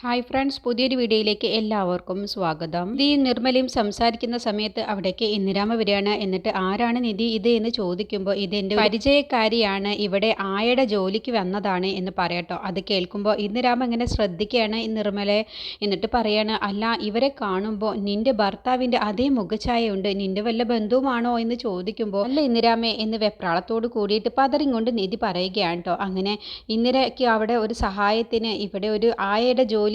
Hi friends, പുതിയൊരു വീഡിയോയിലേക്ക് എല്ലാവർക്കും സ്വാഗതം. നിധി നിർമ്മലയും സംസാരിക്കുന്ന സമയത്ത് അവിടേക്ക് ഇന്ദിരാമ വരികയാണ്. എന്നിട്ട് ആരാണ് നിധി ഇത് എന്ന് ചോദിക്കുമ്പോൾ ഇതെൻ്റെ പരിചയക്കാരിയാണ്, ഇവിടെ ആയയുടെ ജോലിക്ക് വന്നതാണ് എന്ന് പറയട്ടോ. അത് കേൾക്കുമ്പോൾ ഇന്ദിരാമ ഇങ്ങനെ ശ്രദ്ധിക്കുകയാണ് നിർമ്മലയെ. എന്നിട്ട് പറയാണ്, അല്ല ഇവരെ കാണുമ്പോൾ നിന്റെ ഭർത്താവിൻ്റെ അതേ മുഖഛായയുണ്ട്, നിന്റെ വല്ല ബന്ധുവുമാണോ എന്ന് ചോദിക്കുമ്പോൾ അല്ല ഇന്ദിരാമേ എന്ന് വെപ്രാളത്തോട് കൂടിയിട്ട് പതറിങ്ങൊണ്ട് നിധി പറയുകയാണ് കേട്ടോ. അങ്ങനെ ഇന്ദിരയ്ക്ക് അവിടെ ഒരു സഹായത്തിന് ഇവിടെ ഒരു ആയയുടെ ജോലിക്ക്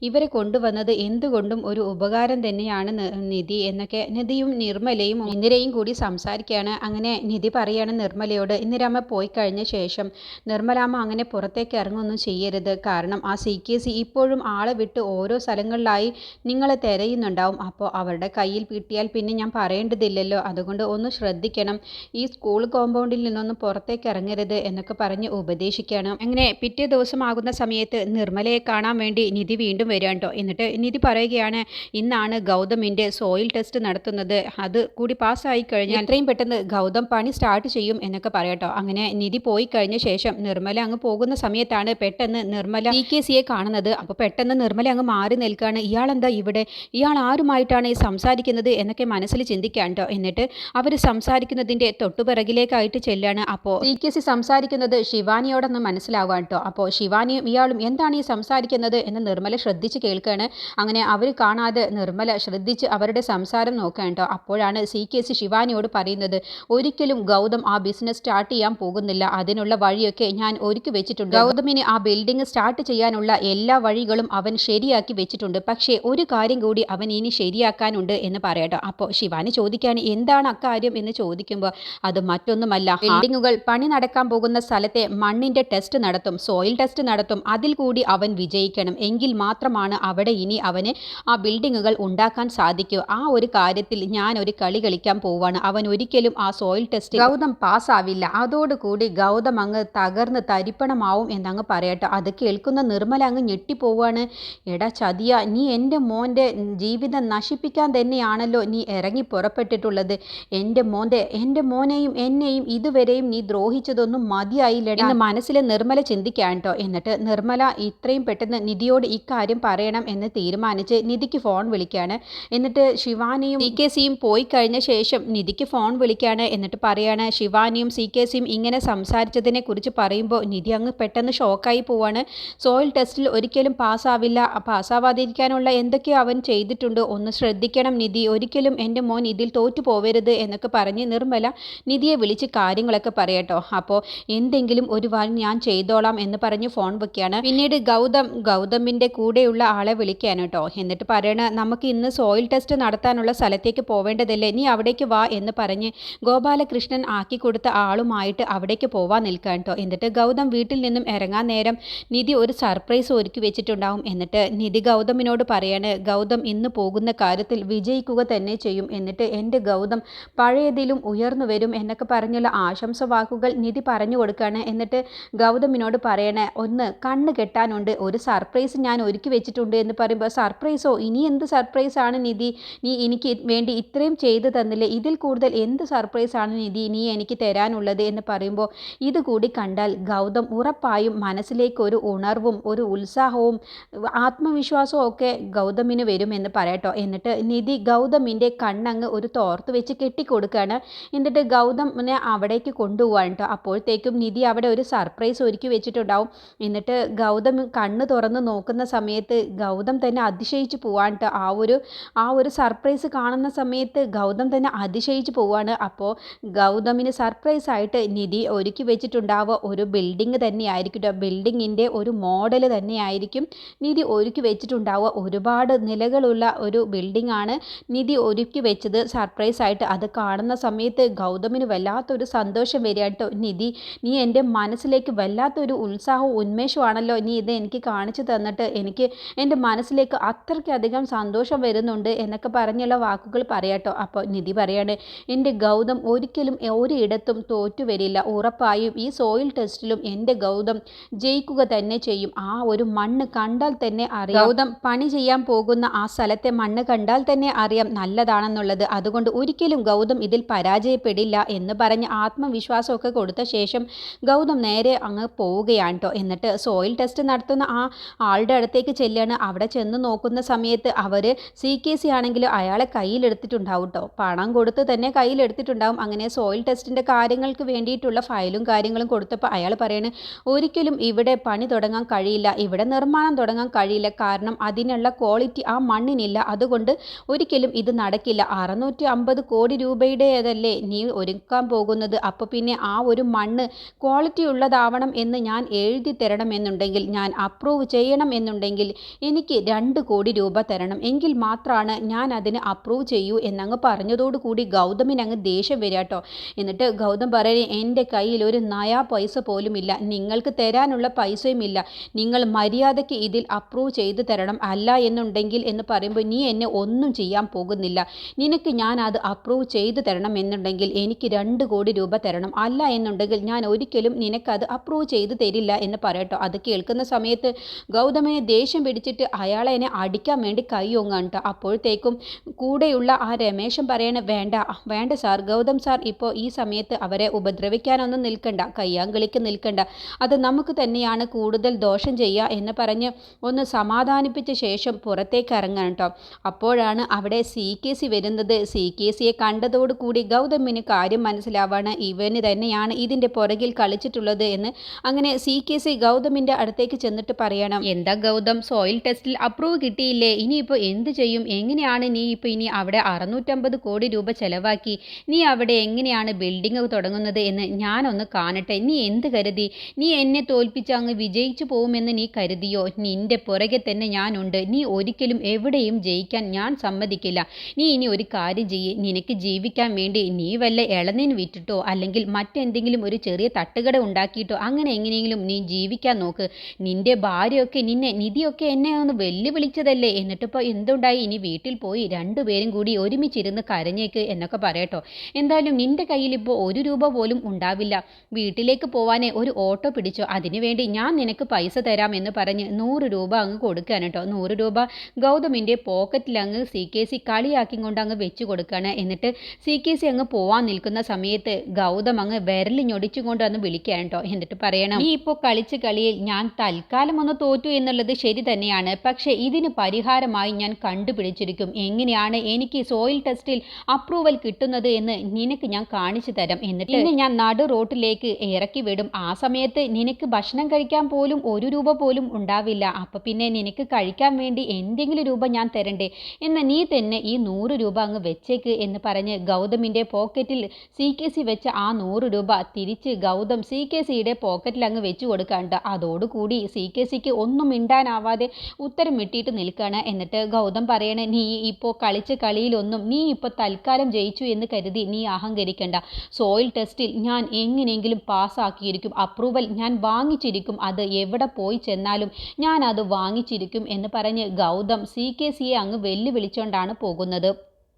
ഇവരെ കൊണ്ടുവന്നത് എന്തുകൊണ്ടും ഒരു ഉപകാരം തന്നെയാണ് നിധി എന്നൊക്കെ നിധിയും നിർമ്മലയും ഇന്ദിരയും കൂടി സംസാരിക്കുകയാണ്. അങ്ങനെ നിധി പറയാണ് നിർമ്മലയോട്, ഇന്ദിരാമ്മ പോയി കഴിഞ്ഞ ശേഷം നിർമ്മലാമ്മ അങ്ങനെ പുറത്തേക്ക് ഇറങ്ങൊന്നും ചെയ്യരുത്, കാരണം ആ CKC ഇപ്പോഴും ആളെ വിട്ട് ഓരോ സ്ഥലങ്ങളിലായി നിങ്ങളെ തിരയുന്നുണ്ടാവും. അപ്പോൾ അവരുടെ കയ്യിൽ കിട്ടിയാൽ പിന്നെ ഞാൻ പറയേണ്ടതില്ലല്ലോ, അതുകൊണ്ട് ഒന്ന് ശ്രദ്ധിക്കണം, ഈ സ്കൂൾ കോമ്പൗണ്ടിൽ നിന്നൊന്നും പുറത്തേക്ക് ഇറങ്ങരുത് എന്നൊക്കെ പറഞ്ഞ് ഉപദേശിക്കുകയാണ്. അങ്ങനെ പിറ്റേ ദിവസമാകുന്ന സമയത്ത് നിർമ്മലയെ കാണാൻ വേണ്ടി നിധി വീണ്ടും വരികയാണ് കേട്ടോ. എന്നിട്ട് നിധി പറയുകയാണ്, ഇന്നാണ് ഗൗതമിൻ്റെ സോയിൽ ടെസ്റ്റ് നടത്തുന്നത്, അത് കൂടി പാസ്സായി കഴിഞ്ഞാൽ എത്രയും പെട്ടെന്ന് ഗൗതം പണി സ്റ്റാർട്ട് ചെയ്യും എന്നൊക്കെ പറയട്ടോ. അങ്ങനെ നിധി പോയി കഴിഞ്ഞ ശേഷം നിർമ്മല അങ്ങ് പോകുന്ന സമയത്താണ് പെട്ടെന്ന് നിർമ്മല CKCയെ കാണുന്നത്. അപ്പോൾ പെട്ടെന്ന് നിർമ്മല അങ്ങ് മാറി നിൽക്കുകയാണ്. ഇയാളെന്താ ഇവിടെ, ഇയാൾ ആരുമായിട്ടാണ് ഈ സംസാരിക്കുന്നത് എന്നൊക്കെ മനസ്സിൽ ചിന്തിക്കുകയാണ് കേട്ടോ. എന്നിട്ട് അവർ സംസാരിക്കുന്നതിൻ്റെ തൊട്ടുപിറകിലേക്കായിട്ട് ചെല്ലുകയാണ്. അപ്പോൾ CKC സംസാരിക്കുന്നത് ശിവാനിയോടൊന്ന് മനസ്സിലാവുകയാണ് കേട്ടോ. അപ്പോൾ ശിവാനിയും ഇയാളും എന്താണ് ഈ സംസാരിക്കുന്നത് എന്ന് നിർമ്മല ശ്രദ്ധിച്ച് കേൾക്കുകയാണ്. അങ്ങനെ അവർ കാണാതെ നിർമ്മല ശ്രദ്ധിച്ച് അവരുടെ സംസാരം നോക്കുകയാണ് കേട്ടോ. അപ്പോഴാണ് CKC ശിവാനിയോട് പറയുന്നത്, ഒരിക്കലും ഗൗതം ആ ബിസിനസ് സ്റ്റാർട്ട് ചെയ്യാൻ പോകുന്നില്ല, അതിനുള്ള വഴിയൊക്കെ ഞാൻ ഒരുക്കി വെച്ചിട്ടുണ്ട്. ഗൗതമിന് ആ ബിൽഡിംഗ് സ്റ്റാർട്ട് ചെയ്യാനുള്ള എല്ലാ വഴികളും അവൻ ശരിയാക്കി വെച്ചിട്ടുണ്ട്, പക്ഷേ ഒരു കാര്യം കൂടി അവൻ ഇനി ശരിയാക്കാനുണ്ട് എന്ന് പറയട്ടോ. അപ്പോൾ ശിവാനി ചോദിക്കുകയാണ്, എന്താണ് അക്കാര്യം എന്ന് ചോദിക്കുമ്പോൾ അത് മറ്റൊന്നുമല്ല, ബിൽഡിങ്ങുകൾ പണി നടക്കാൻ പോകുന്ന സ്ഥലത്തെ മണ്ണിൻ്റെ ടെസ്റ്റ് നടത്തും, സോയിൽ ടെസ്റ്റ് നടത്തും, അതിൽ കൂടി അവൻ വിജയിക്കണം, എങ്കിൽ മാത്രമാണ് അവിടെ ഇനി അവന് ആ ബിൽഡിങ്ങുകൾ ഉണ്ടാക്കാൻ സാധിക്കൂ. ആ ഒരു കാര്യത്തിൽ ഞാൻ ഒരു കളി കളിക്കാൻ പോവാണ്, അവൻ ഒരിക്കലും ആ സോയിൽ ടെസ്റ്റ് ഗൗതം പാസ്സാവില്ല, അതോടുകൂടി ഗൗതം അങ്ങ് തകർന്ന് തരിപ്പണമാവും എന്നങ്ങ് പറയട്ടെ. അത് കേൾക്കുന്ന നിർമ്മല അങ്ങ് ഞെട്ടിപ്പോവാണ്. എടാ ചതിയ, നീ എൻ്റെ മോൻ്റെ ജീവിതം നശിപ്പിക്കാൻ തന്നെയാണല്ലോ നീ ഇറങ്ങി പുറപ്പെട്ടിട്ടുള്ളത്, എൻ്റെ മോനെയും എന്നെയും ഇതുവരെയും നീ ദ്രോഹിച്ചതൊന്നും മതിയായില്ല എന്ന് മനസ്സിൽ നിർമ്മല ചിന്തിക്കാൻ കേട്ടോ. എന്നിട്ട് നിർമ്മല ഇത്രയും പെട്ടെന്ന് നിധിയോട് ഇക്കാര്യം പറയണം എന്ന് തീരുമാനിച്ച് നിധിക്ക് ഫോൺ വിളിക്കുകയാണ്. എന്നിട്ട് ശിവാനിയും CKCയും പോയി കഴിഞ്ഞ ശേഷം നിധിക്ക് ഫോൺ വിളിക്കുകയാണ്. എന്നിട്ട് പറയാണ്, ശിവാനിയും CKCയും ഇങ്ങനെ സംസാരിച്ചതിനെ കുറിച്ച് പറയുമ്പോൾ നിധി അങ്ങ് പെട്ടെന്ന് ഷോക്കായി പോവാണ്. സോയിൽ ടെസ്റ്റിൽ ഒരിക്കലും പാസ്സാവില്ല, പാസ്സാവാതിരിക്കാനുള്ള എന്തൊക്കെയോ അവൻ ചെയ്തിട്ടുണ്ട്, ഒന്ന് ശ്രദ്ധിക്കണം നിധി, ഒരിക്കലും എൻ്റെ മോൻ ഇതിൽ തോറ്റു പോവരുത് എന്നൊക്കെ പറഞ്ഞ് നിർമ്മല നിധിയെ വിളിച്ച് കാര്യങ്ങളൊക്കെ പറയട്ടോ. അപ്പോൾ എന്തെങ്കിലും ഒരു വഴി ഞാൻ ചെയ്തോളാം എന്ന് പറഞ്ഞ് ഫോൺ വെക്കുകയാണ്. പിന്നീട് ഗൗതമിൻ്റെ കൂടെയുള്ള ആളെ വിളിക്കുകയാണ് കേട്ടോ. എന്നിട്ട് പറയണ, നമുക്ക് ഇന്ന് സോയിൽ ടെസ്റ്റ് നടത്താനുള്ള സ്ഥലത്തേക്ക് പോവേണ്ടതല്ലേ, നീ അവിടേക്ക് വാ എന്ന് പറഞ്ഞ് ഗോപാലകൃഷ്ണൻ ആക്കി കൊടുത്ത ആളുമായിട്ട് അവിടേക്ക് പോവാൻ നിൽക്കാൻ കേട്ടോ. എന്നിട്ട് ഗൗതം വീട്ടിൽ നിന്നും ഇറങ്ങാൻ നേരം നിധി ഒരു സർപ്രൈസ് ഒരുക്കി വെച്ചിട്ടുണ്ടാവും. എന്നിട്ട് നിധി ഗൗതമിനോട് പറയാണ്, ഗൗതം ഇന്ന് പോകുന്ന കാര്യത്തിൽ വിജയിക്കുക തന്നെ ചെയ്യും, എന്നിട്ട് എൻ്റെ ഗൗതം പഴയതിലും ഉയർന്നു വരും എന്നൊക്കെ പറഞ്ഞുള്ള ആശംസ വാക്കുകൾ നിധി പറഞ്ഞു കൊടുക്കുകയാണ്. എന്നിട്ട് ഗൗതമിനോട് പറയണേ, ഒന്ന് കണ്ണ് കെട്ടാനുണ്ട്, ഒരു സർപ്രൈസ് ഞാൻ ഒരുക്കി വെച്ചിട്ടുണ്ട് എന്ന് പറയുമ്പോൾ, സർപ്രൈസോ, ഇനി എന്ത് സർപ്രൈസാണ് നിധി, നീ എനിക്ക് വേണ്ടി ഇത്രയും ചെയ്തു തന്നില്ലേ, ഇതിൽ കൂടുതൽ എന്ത് സർപ്രൈസാണ് നിധി നീ എനിക്ക് തരാനുള്ളത് എന്ന് പറയുമ്പോൾ, ഇത് കൂടി കണ്ടാൽ ഗൗതം ഉറപ്പായും മനസ്സിലേക്ക് ഒരു ഉണർവും ഒരു ഉത്സാഹവും ആത്മവിശ്വാസവും ഒക്കെ ഗൗതമിന് വരുമെന്ന് പറയട്ടോ. എന്നിട്ട് നിധി ഗൗതമിൻ്റെ കണ്ണങ്ങ് ഒരു തോർത്ത് വെച്ച് കെട്ടിക്കൊടുക്കുകയാണ്. എന്നിട്ട് ഗൗതമിനെ അവിടേക്ക് കൊണ്ടുപോകാൻ കേട്ടോ. അപ്പോഴത്തേക്കും നിധി അവിടെ ഒരു സർപ്രൈസ് ഒരുക്കി വെച്ചിട്ടുണ്ടാവും. എന്നിട്ട് ഗൗതം കണ്ണ് തുറന്ന് നോക്കുന്ന സമയത്ത് ഗൗതം തന്നെ അതിശയിച്ച് പോവാൻ കേട്ടോ. ആ ഒരു സർപ്രൈസ് കാണുന്ന സമയത്ത് ഗൗതം തന്നെ അതിശയിച്ച് പോവാണ്. അപ്പോൾ ഗൗതമിന് സർപ്രൈസ് ആയിട്ട് നിധി ഒരുക്കി വെച്ചിട്ടുണ്ടാവുക ഒരു ബിൽഡിംഗ് തന്നെയായിരിക്കും, ബിൽഡിങ്ങിൻ്റെ ഒരു മോഡൽ തന്നെയായിരിക്കും നിധി ഒരുക്കി വെച്ചിട്ടുണ്ടാവുക. ഒരുപാട് നിലകളുള്ള ഒരു ബിൽഡിംഗ് ആണ് നിധി ഒരുക്കി വെച്ചത് സർപ്രൈസ് ആയിട്ട്. അത് കാണുന്ന സമയത്ത് ഗൗതമിന് വല്ലാത്തൊരു സന്തോഷം വരിക കേട്ടോ. നിധി, നീ എൻ്റെ മനസ്സിലേക്ക് വല്ലാത്തൊരു ഉത്സാഹവും ഉന്മേഷമാണല്ലോ നീ ഇത് എനിക്ക് കാണിച്ചു തന്നിട്ട്, എനിക്ക് എൻ്റെ മനസ്സിലേക്ക് അത്രയ്ക്കധികം സന്തോഷം വരുന്നുണ്ട് എന്നൊക്കെ പറഞ്ഞുള്ള വാക്കുകൾ പറയാട്ടോ. അപ്പോൾ നിധി പറയാണ്, എൻ്റെ ഗൗതം ഒരിക്കലും ഒരിടത്തും തോറ്റു വരില്ല, ഉറപ്പായും ഈ സോയിൽ ടെസ്റ്റിലും എൻ്റെ ഗൗതം ജയിക്കുക തന്നെ ചെയ്യും. ആ ഒരു മണ്ണ് കണ്ടാൽ തന്നെ അറിയാം, ഗൗതം പണി ചെയ്യാൻ പോകുന്ന ആ സ്ഥലത്തെ മണ്ണ് കണ്ടാൽ തന്നെ അറിയാം നല്ലതാണെന്നുള്ളത്, അതുകൊണ്ട് ഒരിക്കലും ഗൗതം ഇതിൽ പരാജയപ്പെടില്ല എന്ന് പറഞ്ഞ് ആത്മവിശ്വാസമൊക്കെ കൊടുത്ത ശേഷം ഗൗതം നേരെ അങ്ങ് പോവുകയാണ് കേട്ടോ. എന്നിട്ട് സോയിൽ ടെസ്റ്റ് നടത്തുന്ന ആ ആളുടെ അടുത്തേക്ക് ചെല്ലുകയാണ്. അവിടെ ചെന്ന് നോക്കുന്ന സമയത്ത് അവർ CKC ആണെങ്കിൽ അയാളെ കയ്യിലെടുത്തിട്ടുണ്ടാവും കേട്ടോ. പണം കൊടുത്ത് തന്നെ കയ്യിലെടുത്തിട്ടുണ്ടാവും. അങ്ങനെ സോയിൽ ടെസ്റ്റിൻ്റെ കാര്യങ്ങൾക്ക് വേണ്ടിയിട്ടുള്ള ഫയലും കാര്യങ്ങളും കൊടുത്തപ്പോൾ അയാൾ പറയാണ്, ഒരിക്കലും ഇവിടെ പണി തുടങ്ങാൻ കഴിയില്ല, ഇവിടെ നിർമ്മാണം തുടങ്ങാൻ കഴിയില്ല, കാരണം അതിനുള്ള ക്വാളിറ്റി ആ മണ്ണിനില്ല, അതുകൊണ്ട് ഒരിക്കലും ഇത് നടക്കില്ല. 650 കോടി രൂപയുടേതല്ലേ നീ ഒരുക്കാൻ പോകുന്നത്, അപ്പോൾ പിന്നെ ആ ഒരു മണ്ണ് ക്വാളിറ്റി ഉള്ളതാവണം എന്ന് ഞാൻ എഴുതി തരണമെന്നുണ്ടെങ്കിൽ, ഞാൻ അപ്രൂവ് ചെയ്യണം എന്നുണ്ടെങ്കിൽ എനിക്ക് 2 കോടി രൂപ തരണം, എങ്കിൽ മാത്രമാണ് ഞാൻ അതിന് അപ്രൂവ് ചെയ്യൂ എന്നങ്ങ് പറഞ്ഞതോടുകൂടി ഗൗതമിന് അങ്ങ് ദേഷ്യം വരിക കേട്ടോ. എന്നിട്ട് ഗൗതം പറയും, എൻ്റെ കയ്യിൽ ഒരു നയാ പൈസ പോലും ഇല്ല, നിങ്ങൾക്ക് തരാനുള്ള പൈസയും ഇല്ല, നിങ്ങൾ മര്യാദയ്ക്ക് ഇതിൽ അപ്രൂവ് ചെയ്ത് തരണം, അല്ല എന്നുണ്ടെങ്കിൽ എന്ന് പറയുമ്പോൾ നീ എന്നെ ഒന്നും ചെയ്യാൻ പോകുന്നില്ല, നിനക്ക് ഞാൻ അത് അപ്രൂവ് ചെയ്ത് തരണം എന്നുണ്ടെങ്കിൽ എനിക്ക് 2 കോടി രൂപ തരണം, അല്ല എന്നുണ്ടെങ്കിൽ ഞാൻ ഒരിക്കലും നിനക്കത് അപ്രൂവ് ചെയ്ത് തരില്ല എന്ന് പറയട്ടോ. അത് കേൾക്കുന്ന സമയത്ത് ഗൗതമിനെ ദേഷ്യം പിടിച്ചിട്ട് അയാളെ എന്നെ അടിക്കാൻ വേണ്ടി കൈ ഒങ്ങാൻ കേട്ടോ. അപ്പോഴത്തേക്കും കൂടെയുള്ള ആ രമേശൻ പറയണ, വേണ്ട വേണ്ട സാർ, ഗൗതം സാർ ഇപ്പോൾ ഈ സമയത്ത് അവരെ ഉപദ്രവിക്കാനൊന്നും നിൽക്കണ്ട, കയ്യാങ്കളിക്ക് നിൽക്കണ്ട, അത് നമുക്ക് തന്നെയാണ് കൂടുതൽ ദോഷം ചെയ്യുക എന്ന് പറഞ്ഞ് ഒന്ന് സമാധാനിപ്പിച്ച ശേഷം പുറത്തേക്ക് ഇറങ്ങാൻ കേട്ടോ. അപ്പോഴാണ് അവിടെ CKC വരുന്നത്. CKCയെ കണ്ടതോടുകൂടി ഗൗതമിന് കാര്യം മനസ്സിലാവാണ്, ഇവന് തന്നെയാണ് ഇതിൻ്റെ പുറകിൽ കളിച്ചിട്ടുള്ളത് എന്ന്. അങ്ങനെ CKC ഗൗതമിൻ്റെ അടുത്തേക്ക് ചെന്നിട്ട് പറയണം, എന്താ ഗൗതം, സോയിൽ ടെസ്റ്റിൽ അപ്രൂവ് കിട്ടിയില്ലേ, ഇനിയിപ്പോൾ എന്ത് ചെയ്യും, എങ്ങനെയാണ് നീ ഇപ്പോൾ ഇനി അവിടെ 650 കോടി രൂപ ചെലവാക്കി നീ അവിടെ എങ്ങനെയാണ് ബിൽഡിംഗ് തുടങ്ങുന്നത് എന്ന് ഞാനൊന്ന് കാണട്ടെ, നീ എന്ത് കരുതി, നീ എന്നെ തോൽപ്പിച്ച് അങ്ങ് വിജയിച്ചു പോകുമെന്ന് നീ കരുതിയോ, നിന്റെ പുറകെ തന്നെ ഞാനുണ്ട്, നീ ഒരിക്കലും എവിടെയും ജയിക്കാൻ ഞാൻ സമ്മതിക്കില്ല, നീ ഇനി ഒരു കാര്യം ചെയ്യ്, നിനക്ക് ജീവിക്കാൻ വേണ്ടി നീ വല്ല ഇളനീൻ വിറ്റിട്ടോ അല്ലെങ്കിൽ മറ്റെന്തെങ്കിലും ഒരു ചെറിയ തട്ടുകട ഉണ്ടാക്കിയിട്ടോ അങ്ങനെ എങ്ങനെയെങ്കിലും നീ ജീവിക്കാൻ നോക്ക്, നിന്റെ ഭാര്യയൊക്കെ നിധിയൊക്കെ എന്നെ ഒന്ന് വെല്ലുവിളിച്ചതല്ലേ, എന്നിട്ടിപ്പോൾ എന്തുണ്ടായി, ഇനി വീട്ടിൽ പോയി 2 പേരും കൂടി ഒരുമിച്ചിരുന്ന് കരഞ്ഞേക്ക് എന്നൊക്കെ പറയട്ടോ. എന്തായാലും നിന്റെ കയ്യിൽ ഇപ്പോൾ 1 രൂപ പോലും ഉണ്ടാവില്ല, വീട്ടിലേക്ക് പോവാനേ ഒരു ഓട്ടോ പിടിച്ചോ, അതിനുവേണ്ടി ഞാൻ നിനക്ക് പൈസ തരാം എന്ന് പറഞ്ഞ് 100 രൂപ അങ്ങ് കൊടുക്കാൻ കേട്ടോ. 100 രൂപ ഗൗതമിൻ്റെ പോക്കറ്റിൽ അങ്ങ് CKC കളിയാക്കിക്കൊണ്ട് അങ്ങ് വെച്ച് കൊടുക്കുകയാണ്. എന്നിട്ട് CKC അങ്ങ് പോവാൻ നിൽക്കുന്ന സമയത്ത് ഗൗതം അങ്ങ് വിരൽ ഞൊടിച്ചുകൊണ്ട് അന്ന് വിളിക്കുകയാണ് കേട്ടോ. എന്നിട്ട് പറയണം, നീ ഇപ്പോൾ കളിച്ച കളിയിൽ ഞാൻ തൽക്കാലം ഒന്ന് തോറ്റു എന്നുള്ളത് ശരി തന്നെയാണ്, പക്ഷേ ഇതിന് പരിഹാരമായി ഞാൻ കണ്ടുപിടിച്ചിരിക്കും, എങ്ങനെയാണ് എനിക്ക് സോയിൽ ടെസ്റ്റിൽ അപ്രൂവൽ കിട്ടുന്നത് എന്ന് നിനക്ക് ഞാൻ കാണിച്ചു തരാം, എന്നിട്ട് ഞാൻ നടു റോട്ടിലേക്ക് ഇറക്കി വിടും, ആ സമയത്ത് നിനക്ക് ഭക്ഷണം കഴിക്കാൻ പോലും 1 രൂപ പോലും ഉണ്ടാവില്ല, അപ്പം പിന്നെ നിനക്ക് കഴിക്കാൻ വേണ്ടി എന്തെങ്കിലും രൂപ ഞാൻ തരണ്ടേ, എന്ന് നീ തന്നെ ഈ 100 രൂപ അങ്ങ് വെച്ചേക്ക് എന്ന് പറഞ്ഞ് ഗൗതമിൻ്റെ പോക്കറ്റിൽ CKC വെച്ച ആ 100 രൂപ തിരിച്ച് ഗൗതം CKCയുടെ പോക്കറ്റിൽ അങ്ങ് വെച്ച് കൊടുക്കാണ്ട്. അതോടുകൂടി CKCക്ക് ഒന്നും മിണ്ടാനാവാതെ ഉത്തരം വിട്ടിട്ട് നിൽക്കുകയാണ്. എന്നിട്ട് ഗൗതം പറയണേ, നീ ഇപ്പോൾ കളിച്ച കളിയിലൊന്നും നീ ഇപ്പോൾ തൽക്കാലം ജയിച്ചു എന്ന് കരുതി നീ അഹങ്കരിക്കണ്ട, സോയിൽ ടെസ്റ്റിൽ ഞാൻ എങ്ങനെയെങ്കിലും പാസ്സാക്കിയിരിക്കും, അപ്രൂവൽ ഞാൻ വാങ്ങിച്ചിരിക്കും, അത് എവിടെ പോയി ചെന്നാലും ഞാൻ അത് വാങ്ങിച്ചിരിക്കും എന്ന് പറഞ്ഞ് ഗൗതം CKCയെ അങ്ങ് വെല്ലുവിളിച്ചുകൊണ്ടാണ് പോകുന്നത്.